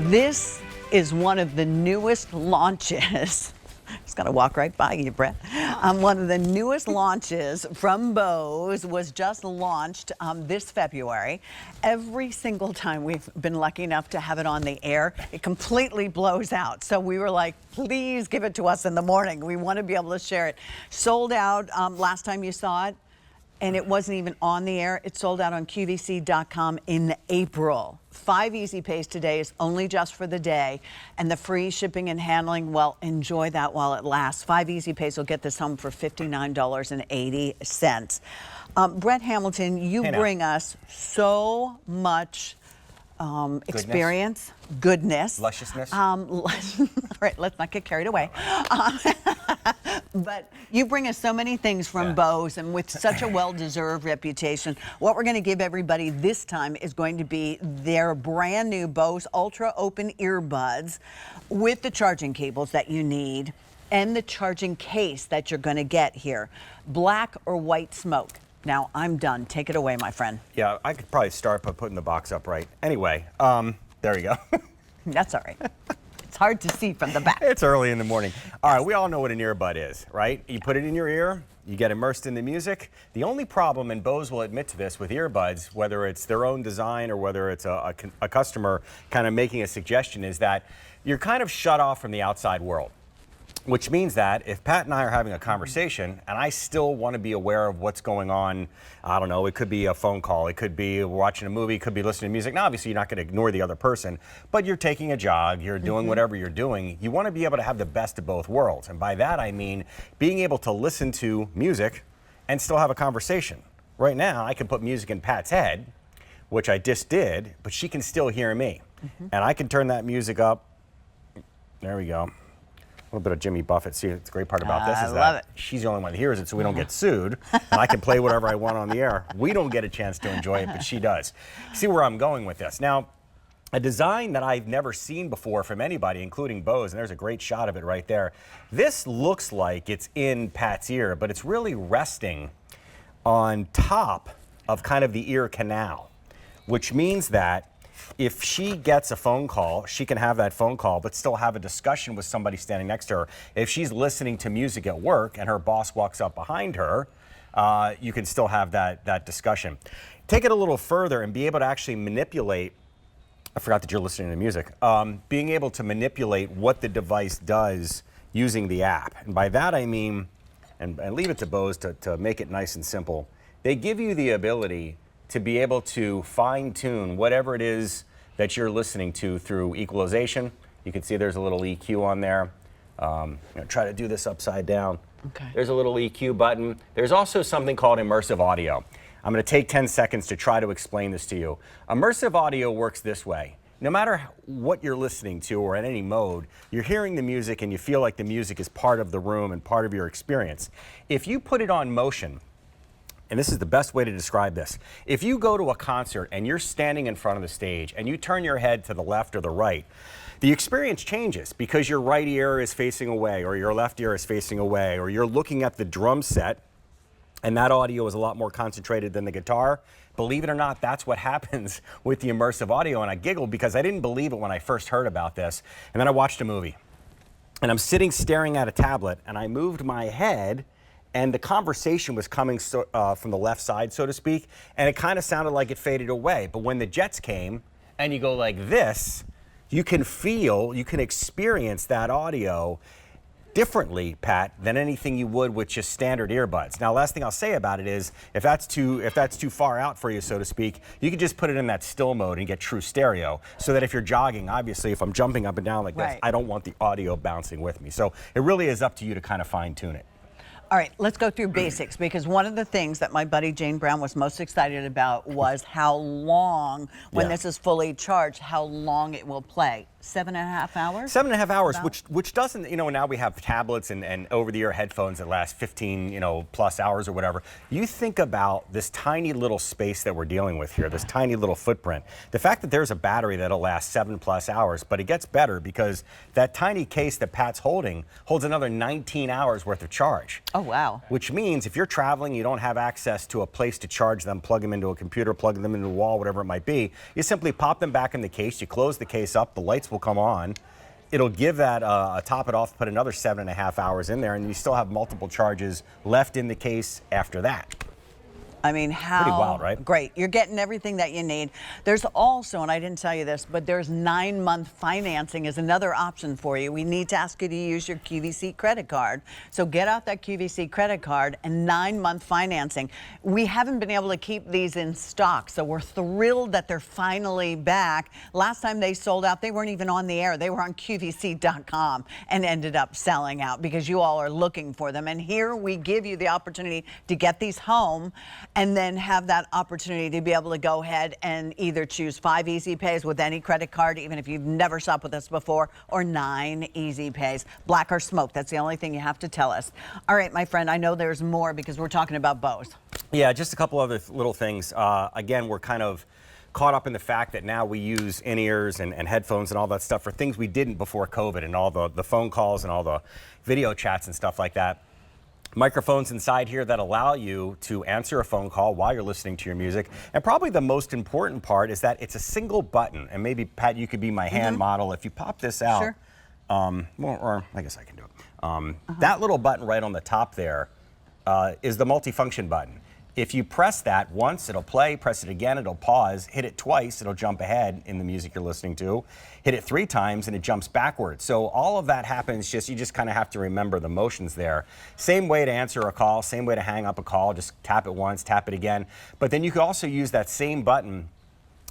This is one of the newest launches. Just got to walk right by you, Brett. One of the newest launches from Bose was just launched this February. Every single time we've been lucky enough to have it on the air, it completely blows out. So we were like, please give it to us in the morning. We want to be able to share it. Sold out last time you saw it, and it wasn't even on the air. It sold out on QVC.com in April. 5 easy pays today is only just for the day, and the free shipping and handling, well, enjoy that while it lasts. 5 easy pays will get this home for $59.80. Brett Hamilton, you bring us so much experience, goodness, lusciousness. Right, let's not get carried away. But you bring us so many things from Bose, and with such a well-deserved reputation. What we're going to give everybody this time is going to be their brand new Bose Ultra Open earbuds with the charging cables that you need and the charging case that you're going to get here. Black or white smoke. Now, I'm done. Take it away, my friend. Yeah, I could probably start by putting the box up right. Anyway, there you go. That's all right. It's hard to see from the back. It's early in the morning. All right, we all know what an earbud is, right? You put it in your ear, you get immersed in the music. The only problem, and Bose will admit to this with earbuds, whether it's their own design or whether it's a customer kind of making a suggestion, is that you're kind of shut off from the outside world. Which means that if Pat and I are having a conversation and I still want to be aware of what's going on, I don't know, it could be a phone call, it could be watching a movie, it could be listening to music. Now, obviously, you're not going to ignore the other person, but you're taking a jog, you're doing whatever you're doing. You want to be able to have the best of both worlds. And by that, I mean being able to listen to music and still have a conversation. Right now, I can put music in Pat's head, which I just did, but she can still hear me. And I can turn that music up. There we go. A little bit of Jimmy Buffett. See, the great part about this is that she's the only one that hears it, so we don't get sued. And I can play whatever I want on the air. We don't get a chance to enjoy it, but she does. See where I'm going with this. Now, a design that I've never seen before from anybody, including Bose, and there's a great shot of it right there. This looks like it's in Pat's ear, but it's really resting on top of kind of the ear canal, which means that if she gets a phone call, she can have that phone call, but still have a discussion with somebody standing next to her. If she's listening to music at work and her boss walks up behind her, you can still have that discussion. Take it a little further and be able to actually manipulate, I forgot that you're listening to music, being able to manipulate what the device does using the app. And by that I mean, and leave it to Bose to make it nice and simple, they give you the ability to be able to fine-tune whatever it is that you're listening to through equalization. You can see there's a little EQ on there. I'm gonna try to do this upside down. Okay. There's a little EQ button. There's also something called immersive audio. I'm gonna take 10 seconds to try to explain this to you. Immersive audio works this way. No matter what you're listening to or in any mode, you're hearing the music and you feel like the music is part of the room and part of your experience. If you put it on motion, and this is the best way to describe this. If you go to a concert and you're standing in front of the stage and you turn your head to the left or the right, the experience changes because your right ear is facing away or your left ear is facing away, or you're looking at the drum set and that audio is a lot more concentrated than the guitar. Believe it or not, that's what happens with the immersive audio. And I giggled because I didn't believe it when I first heard about this. And then I watched a movie and I'm sitting staring at a tablet and I moved my head and the conversation was coming from the left side, so to speak, and it kind of sounded like it faded away. But when the jets came and you go like this, you can feel, you can experience that audio differently, Pat, than anything you would with just standard earbuds. Now, last thing I'll say about it is, if that's too far out for you, so to speak, you can just put it in that still mode and get true stereo, so that if you're jogging, obviously, if I'm jumping up and down like this, I don't want the audio bouncing with me. So it really is up to you to kind of fine tune it. All right, let's go through basics, because one of the things that my buddy Jane Brown was most excited about was how long, when this is fully charged, how long it will play. 7.5 hours? 7.5 hours, which doesn't, you know, now we have tablets and over-the-ear headphones that last 15, plus hours or whatever. You think about this tiny little space that we're dealing with here, this tiny little footprint. The fact that there's a battery that'll last 7+ hours, but it gets better because that tiny case that Pat's holding holds another 19 hours worth of charge. Oh, wow. Which means if you're traveling, you don't have access to a place to charge them, plug them into a computer, plug them into a wall, whatever it might be, you simply pop them back in the case, you close the case up, the lights will come on, it'll give that, top it off, put another 7.5 hours in there, and you still have multiple charges left in the case after that. I mean, how Pretty wild, right? great. You're getting everything that you need. There's also, and I didn't tell you this, but there's 9-month financing is another option for you. We need to ask you to use your QVC credit card. So get out that QVC credit card and 9-month financing. We haven't been able to keep these in stock, so we're thrilled that they're finally back. Last time they sold out, they weren't even on the air. They were on QVC.com and ended up selling out because you all are looking for them. And here we give you the opportunity to get these home and then have that opportunity to be able to go ahead and either choose 5 easy pays with any credit card, even if you've never shopped with us before, or 9 easy pays, black or smoke. That's the only thing you have to tell us. All right, my friend, I know there's more because we're talking about Bose. Yeah, just a couple other little things. Again, we're kind of caught up in the fact that now we use in-ears and headphones and all that stuff for things we didn't before COVID, and all the phone calls and all the video chats and stuff like that. Microphones inside here that allow you to answer a phone call while you're listening to your music. And probably the most important part is that it's a single button. And maybe, Pat, you could be my hand model. If you pop this out, Sure. or I guess I can do it. That little button right on the top there is the multifunction button. If you press that once, it'll play, press it again, it'll pause, hit it twice, it'll jump ahead in the music you're listening to, hit it 3 times and it jumps backwards. So all of that happens, you just kind of have to remember the motions there. Same way to answer a call, same way to hang up a call, just tap it once, tap it again. But then you can also use that same button.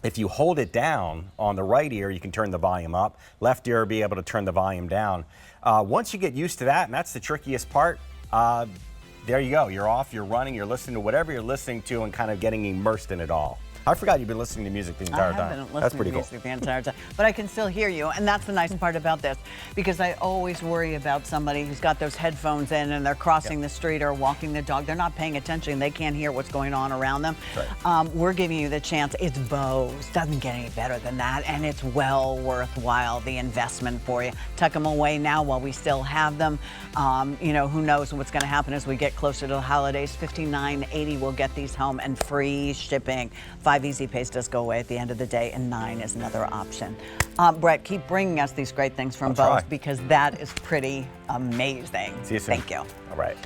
If you hold it down on the right ear, you can turn the volume up. Left ear will be able to turn the volume down. Once you get used to that, and that's the trickiest part, there you go. You're off, you're running, you're listening to whatever you're listening to and kind of getting immersed in it all. I forgot you've been listening to music the entire time. I haven't been That's listening pretty to cool. music the entire time, but I can still hear you, and that's the nice part about this, because I always worry about somebody who's got those headphones in and they're crossing the street or walking the dog. They're not paying attention. They can't hear what's going on around them. Right. We're giving you the chance. It's Bose. Doesn't get any better than that, and it's well worthwhile the investment for you. Tuck them away now while we still have them. You know, who knows what's going to happen as we get closer to the holidays. $59.80 will get these home and free shipping. 5 easy pays does go away at the end of the day, and 9 is another option. Brett, keep bringing us these great things from Bose, because that is pretty amazing. See you soon. Thank you. All right.